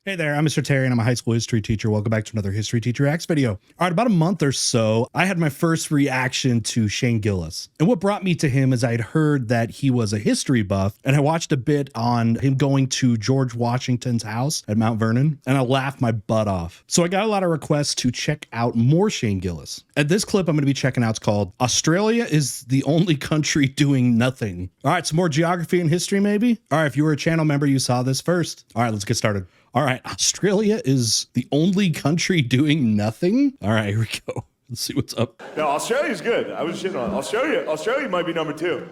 Hey there, I'm Mr. Terry and I'm a high school history teacher. Welcome back to another History Teacher X video. All right, about a month or so, I had my first reaction to Shane Gillis. And what brought me to him is I'd heard that he was a history buff, and I watched a bit on him going to George Washington's house at Mount Vernon, and I laughed my butt off. So I got a lot of requests to check out more Shane Gillis. At this clip I'm going to be checking out, it's called Australia is the Only Country Doing Nothing. All right, some more geography and history maybe? All right, if you were a channel member, you saw this first. All right, let's get started. All right, Australia is the only country doing nothing. All right, here we go. Let's see what's up. No, Australia's good. I was shitting on Australia. Australia might be number 2.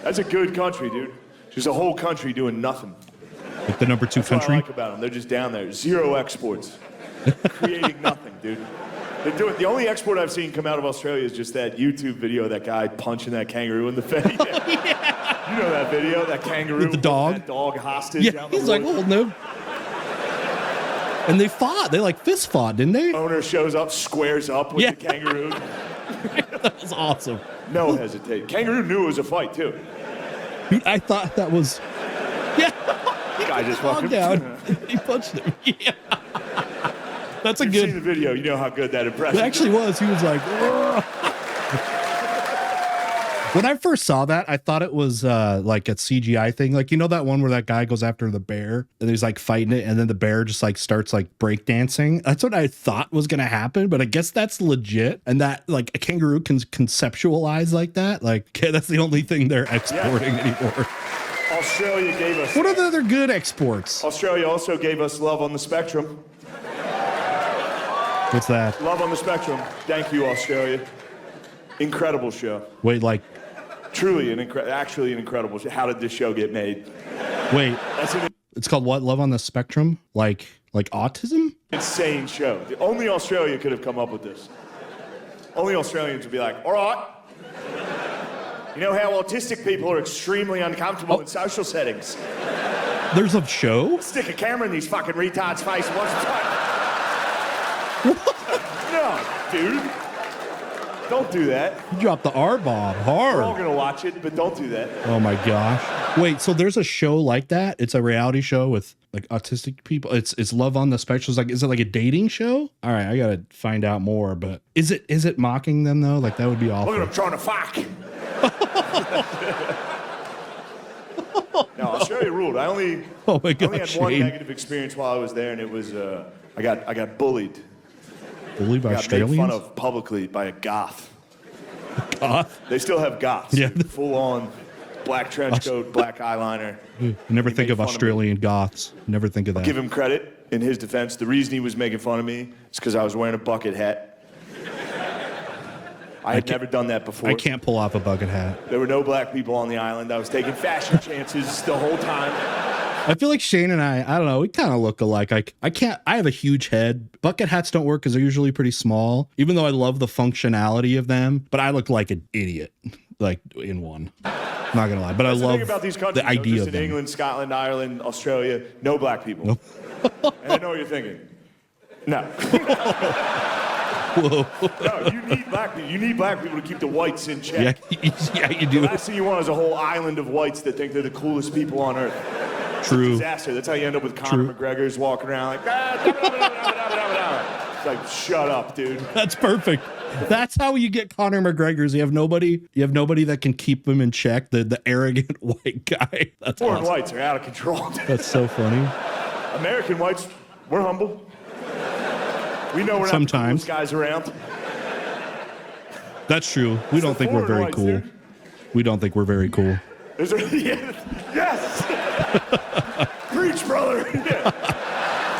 That's a good country, dude. Just a whole country doing nothing. Like the number 2 That's country? what I like about them. They're just down there. Zero exports. Creating nothing, dude. They do it. The only export I've seen come out of Australia is just that YouTube video of that guy punching that kangaroo in the face. Yeah. You know that video? That kangaroo with the dog? That dog hostage. Yeah, he's like holding him. And they fought. They like fist fought, didn't they? Owner shows up, squares up with the kangaroo. That was awesome. No hesitation. Kangaroo knew it was a fight, too. I thought that was... Yeah. Guy just walked down. He punched him. Yeah. That's a You've good... seen the video. You know how good that impression It actually was. He was like... When I first saw that, I thought it was like a CGI thing. Like, you know that one where that guy goes after the bear and he's like fighting it and then the bear just like starts like breakdancing? That's what I thought was going to happen, but I guess that's legit. And that like a kangaroo can conceptualize like that. Like, okay, that's the only thing they're exporting anymore. Australia gave us... What are the other good exports? Australia also gave us Love on the Spectrum. What's that? Love on the Spectrum. Thank you, Australia. Incredible show. Wait, like... Truly actually an incredible show. How did this show get made? Wait, it's called what? Love on the Spectrum? Like autism? Insane show. Only Australia could have come up with this. Only Australians would be like, all right. You know how autistic people are extremely uncomfortable in social settings. There's a show? Stick a camera in these fucking retards' face once or twice. No, dude. Don't do that. You dropped the R-bomb hard. We're all gonna watch it, but don't do that. Oh my gosh. Wait, so there's a show like that? It's a reality show with like autistic people. It's Love on the Spectrum. It's like, is it like a dating show? All right, I gotta find out more, but is it mocking them though? Like that would be awful. Look at them trying to fuck. No, Australia ruled. I only had one negative experience while I was there, and it was I got bullied. Bullied by Australians? Made fun of publicly by a goth. Goth? They still have goths. Yeah. Full on black trench coat, black eyeliner. You never think of Australian goths. Never think of that. Give him credit in his defense. The reason he was making fun of me is because I was wearing a bucket hat. I had never done that before. I can't pull off a bucket hat. There were no black people on the island. I was taking fashion chances the whole time. I feel like Shane and I don't know, we kind of look alike. I have a huge head. Bucket hats don't work because they're usually pretty small, even though I love the functionality of them, but I look like an idiot, like in one. I'm not gonna lie, but I love about these countries, the idea just of in them. England, Scotland, Ireland, Australia, no black people. Nope. And I know what you're thinking. No. Whoa. No, you need black people. You need black people to keep the whites in check. Yeah, you do. The last thing you want is a whole island of whites that think they're the coolest people on earth. True. Disaster. That's how you end up with Conor McGregor's walking around like, it's like, shut up, dude. That's perfect. That's how you get Conor McGregor's. You have nobody that can keep him in check. The arrogant white guy. That's Foreign awesome. whites are out of control. That's so funny. American whites, we're humble. We know we're not Sometimes. the coolest guys around. That's true. We don't think we're very cool. Dude. We don't think we're very cool. Yes. Preach, brother. Yeah.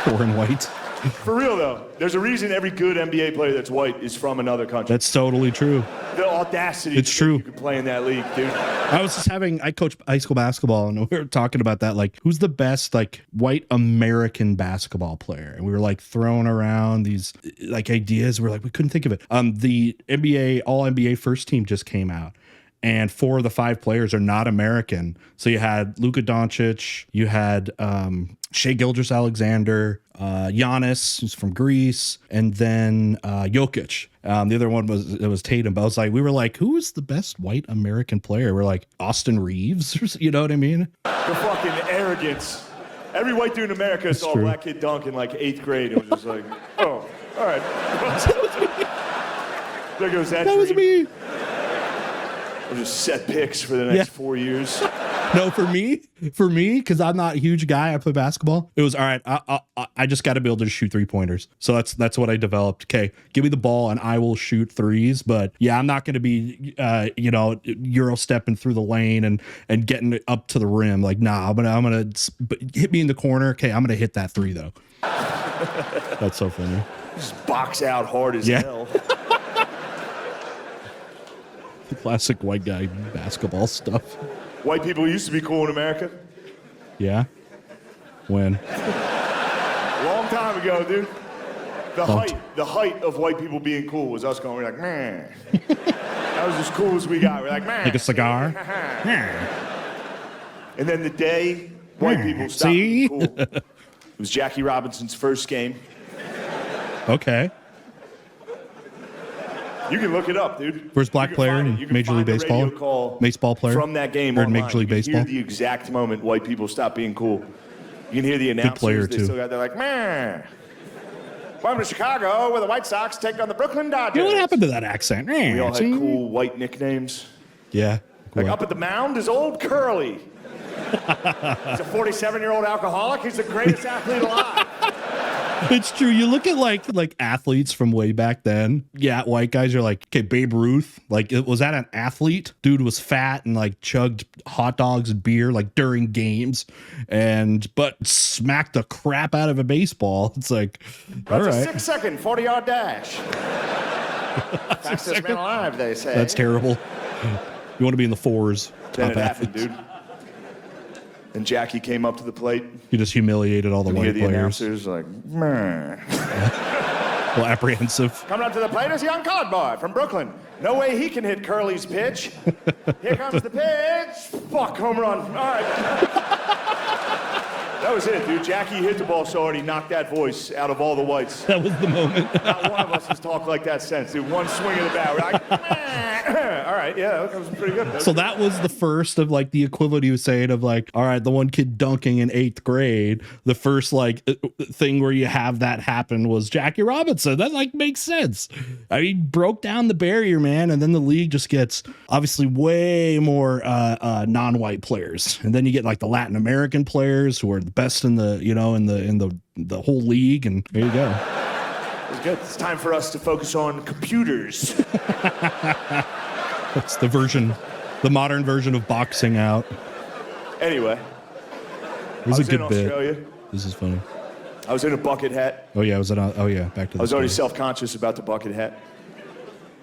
Foreign white. For real though, there's a reason every good NBA player that's white is from another country. That's totally true. The audacity. It's true. You could play in that league, dude. I coach high school basketball and we were talking about that. Like, who's the best like white American basketball player? And we were like throwing around these like ideas. We're like, we couldn't think of it. The NBA, all NBA first team just came out. And 4 of the 5 players are not American. So you had Luka Doncic, you had Shai Gilgeous-Alexander, Giannis, who's from Greece, and then Jokic. The other one was Tatum. But we were like, who is the best white American player? We're like, Austin Reeves, you know what I mean? The fucking arrogance Every white dude in America saw a true. black kid dunk in like 8th grade and was just like, oh, all right. There goes that That was dream. me. We'll just set picks for the next 4 years. No, for me, because I'm not a huge guy. I play basketball. It was all right. I just got to be able to shoot 3-pointers. So that's what I developed. Okay, give me the ball and I will shoot threes. But yeah, I'm not going to be Euro stepping through the lane and getting up to the rim. Like, nah, I'm gonna hit me in the corner. Okay, I'm gonna hit that three though. That's so funny. Just box out hard as hell. Classic white guy basketball stuff. White people used to be cool in America. Yeah. When? Long time ago, dude. The height of white people being cool was us going, we're like, man. That was as cool as we got. We're like, man. Like a cigar. And then the day white people stopped being cool, it was Jackie Robinson's first game. Okay. You can look it up, dude. First black You can player find in it. You can Major find League the Baseball? radio call Baseball player? from that game Or in online. Major League You can hear Baseball? the exact moment white people stopped being cool. You can hear the announcers. player, they too. still got, they're like, man. Welcome to Chicago, where the White Sox take on the Brooklyn Dodgers. You know what happened to that accent? We all had cool white nicknames. Yeah. Like up at the mound is old Curly. He's a 47-year-old alcoholic. He's the greatest athlete alive. It's true. You look at like athletes from way back then. Yeah, white guys are like, okay, Babe Ruth. Like, was that an athlete? Dude was fat and like chugged hot dogs and beer like during games, but smacked the crap out of a baseball. It's like, all That's right, a 6-second 40-yard dash. Fastest man alive, they say. that's terrible. You want to be in the fours. Then Top it happened, athletes. dude. And Jackie came up to the plate. You just humiliated all the You hear white the players. announcers like, man. Well, apprehensive. Coming up to the plate is a young colored boy from Brooklyn. No way he can hit Curly's pitch. Here comes the pitch. Fuck, home run. All right. That was it, dude. Jackie hit the ball so hard he knocked that voice out of all the whites. That was the moment. Not one of us has talked like that since, dude. One swing of the bat. We're like, all right, yeah, that was pretty good. So that was the first of like the equivalent he was saying of like, all right, the one kid dunking in 8th grade. The first like thing where you have that happen was Jackie Robinson. That like makes sense. I mean, broke down the barrier, man, and then the league just gets obviously way more non-white players, and then you get like the Latin American players who are the best in the in the whole league, and there you go. It's good. It's time for us to focus on computers. That's the modern version of boxing out. Anyway, It was I a was in good bit. Australia. This is funny. I was in a bucket hat. Oh yeah, back to the I was already story. self-conscious about the bucket hat.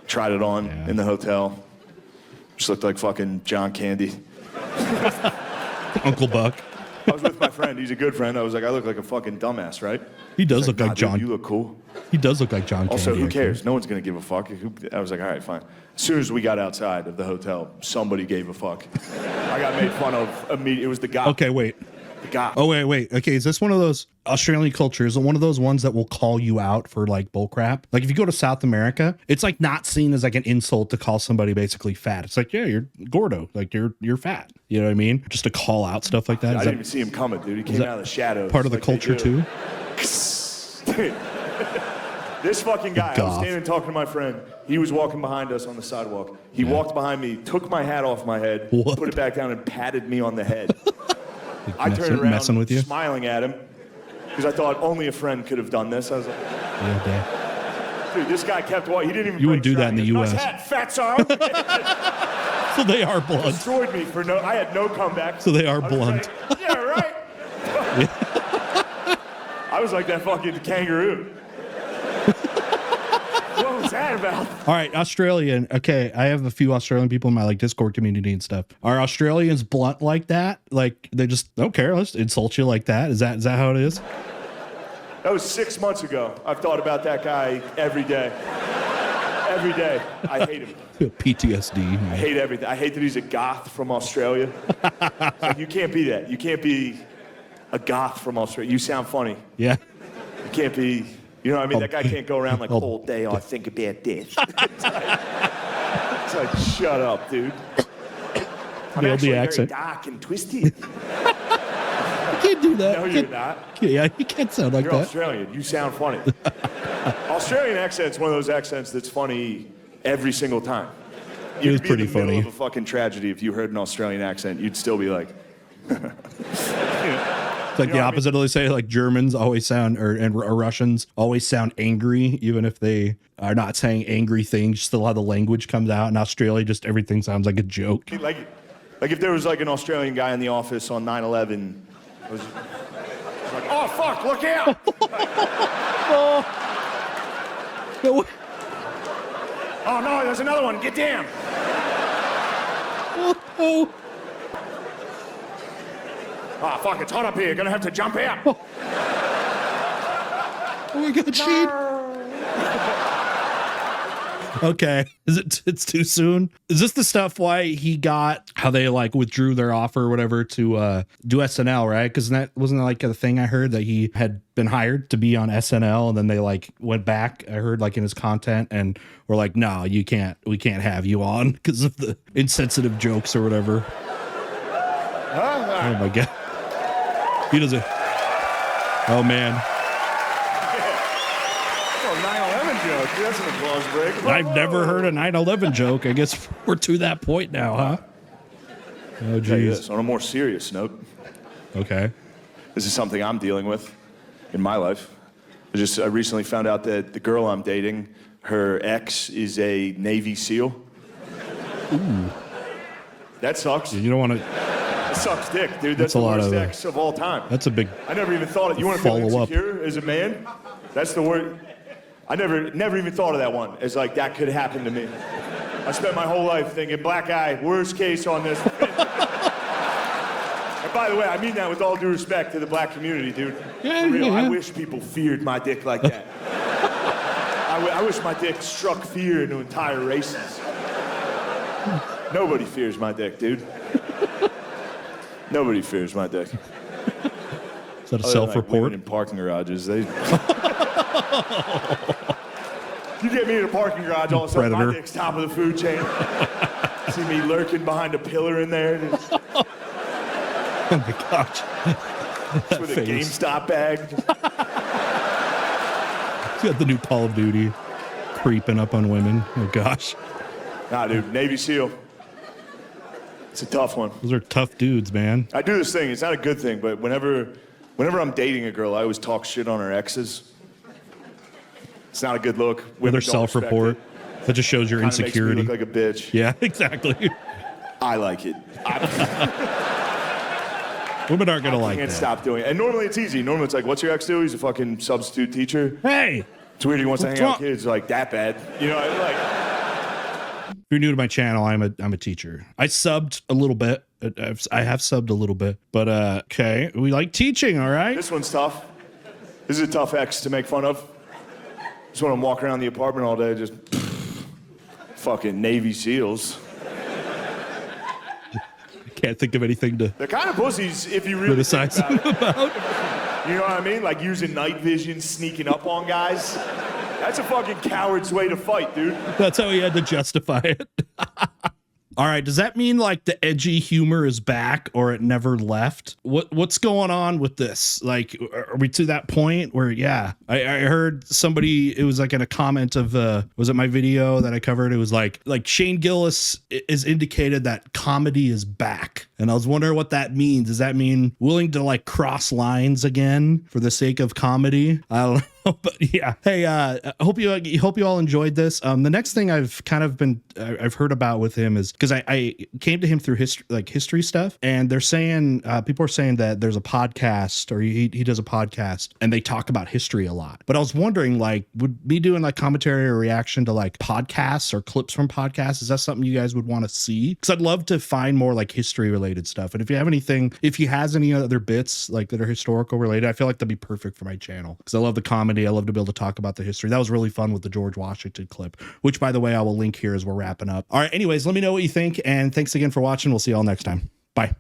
Tried it on Yeah. in the hotel. Just looked like fucking John Candy. Uncle Buck. I was with my friend. He's a good friend. I was like, I look like a fucking dumbass, right? He does He's look like "Nah, dude, John. You look cool. He does look like John Also, Candy, who actually. cares? No one's gonna give a fuck. I was like, all right, fine. As soon as we got outside of the hotel, somebody gave a fuck. I got made fun of immediately. It was the guy. Okay, wait. The guy. Oh, wait. Okay, is this one of those Australian cultures, one of those ones that will call you out for like bullcrap? Like if you go to South America, it's like not seen as like an insult to call somebody basically fat. It's like, yeah, you're gordo. Like you're fat. You know what I mean? Just to call out stuff like that. I Is didn't that even see him coming, dude. He came that out of the shadows. part of the like they culture do. too? Dude. This fucking guy, I was Goth. standing talking to my friend. He was walking behind us on the sidewalk. He walked behind me, took my hat off my head, What? put it back down, and patted me on the head. I turned around, messing with you? smiling at him, because I thought only a friend could have done this. I was like, Yeah, damn. dude, this guy kept walking. He didn't even You would break do that in stride. the He goes, US. "Nice hat, fatso." So they are blunt. Destroyed me for I had no comeback. So they are I was blunt. like, yeah, right. I was like that fucking kangaroo. What was that about? All right, Australian. Okay, I have a few Australian people in my like Discord community and stuff. Are Australians blunt like that? Like they just don't care. Let's insult you like that. Is that how it is? That was 6 months ago. I've thought about that guy every day. Every day. I hate him. PTSD. I Man. hate everything. I hate that he's a goth from Australia. It's like, you can't be that. You can't be a goth from Australia. You sound funny. Yeah. You can't be, you know what I mean? That guy can't go around like Oh. all day, I think about death. It's like, shut up, dude. I'm Nailed the actually very accent. dark and twisted. can't do that. No, You you're can't- not. Yeah, you can't sound like You're that. Australian. You sound funny. Australian accent's one of those accents that's funny every single time. It is You'd be pretty in the middle funny. of a fucking tragedy if you heard an Australian accent. You'd still be like, It's like You the know what I mean? opposite of they say, like Germans always sound, or Russians always sound angry, even if they are not saying angry things. Still how the language comes out. In Australia, just everything sounds like a joke. like if there was like an Australian guy in the office on 9/11, it was like, oh fuck, look out! No, Oh no, there's another one. Get down. oh, Ah, fuck, it's hot up here. Gonna have to jump out. oh my God, Sheen. Okay, it's too soon? Is this the stuff why he got how they like withdrew their offer or whatever to do SNL, right? Because that wasn't like a thing I heard that he had been hired to be on SNL and then they like went back. I heard like in his content and were like, no, we can't have you on because of the insensitive jokes or whatever. Oh my God, he doesn't. Oh man. Oh, 9/11 joke. That's an applause break. I've never heard a 9/11 joke. I guess we're to that point now, huh? Oh, Tell you geez. this, on a more serious note, Okay. this is something I'm dealing with in my life. I recently found out that the girl I'm dating, her ex is a Navy SEAL. Ooh. That sucks. You don't want to. That sucks dick, dude. That's That's a the lot worst of, ex of all time. That's a big. I never even thought it. You want to feel follow up. insecure as a man? That's the word. I never even thought of that one as like that could happen to me. I spent my whole life thinking black guy, worst case on this. And by the way, I mean that with all due respect to the black community, dude. Yeah, For real, yeah. I wish people feared my dick like that. I wish my dick struck fear into entire races. Nobody fears my dick, dude. Nobody fears my dick. Is that a Other than, like, self-report? women in parking garages, they. You get me in a parking garage, all of a sudden Predator. my dick's top of the food chain. See me lurking behind a pillar in there just Oh my gosh. with a face. GameStop bag. He's got the new Call of Duty creeping up on women. Oh gosh. Nah, dude, Navy SEAL. It's a tough one. Those are tough dudes, man. I do this thing. It's not a good thing, but whenever I'm dating a girl, I always talk shit on her exes. It's not a good look. Women Another don't respect self-report. it. That just shows your Kinda makes me insecurity. look like a bitch. Yeah, exactly. I like it. Women aren't gonna I like can't that. stop doing it. And normally it's easy. Normally it's like, what's your ex do? He's a fucking substitute teacher. Hey, It's weird he wants to What's hang out wrong? with kids like that bad. You know, like if you're new to my channel, I'm a teacher. I subbed a little bit. I have subbed a little bit, but okay. We like teaching, all right. this one's tough. This is a tough ex to make fun of. Just when I'm walking around the apartment all day, just fucking Navy SEAls. Can't think of anything to They're kind of pussies if you really think criticize them about it. about. You know what I mean? Like using night vision, sneaking up on guys. That's a fucking coward's way to fight, dude. That's how he had to justify it. All right, does that mean like the edgy humor is back or it never left? What's going on with this? Like, are we to that point where, yeah, I heard somebody, it was like in a comment of, was it my video that I covered? It was like Shane Gillis is indicated that comedy is back. And I was wondering what that means. Does that mean willing to like cross lines again for the sake of comedy? I don't know. But yeah, hey, I hope you all enjoyed this. The next thing I've kind of been I've heard about with him is because I came to him through history stuff, and they're saying people are saying that there's a podcast or he does a podcast and they talk about history a lot. But I was wondering, like, would me doing like commentary or reaction to like podcasts or clips from podcasts, is that something you guys would want to see? Because I'd love to find more like history related stuff. And if you have anything, if he has any other bits like that are historical related, I feel like that'd be perfect for my channel because I love the comedy. I love to be able to talk about the history. That was really fun with the George Washington clip, which by the way, I will link here as we're wrapping up. All right. Anyways, let me know what you think. And thanks again for watching. We'll see you all next time. Bye.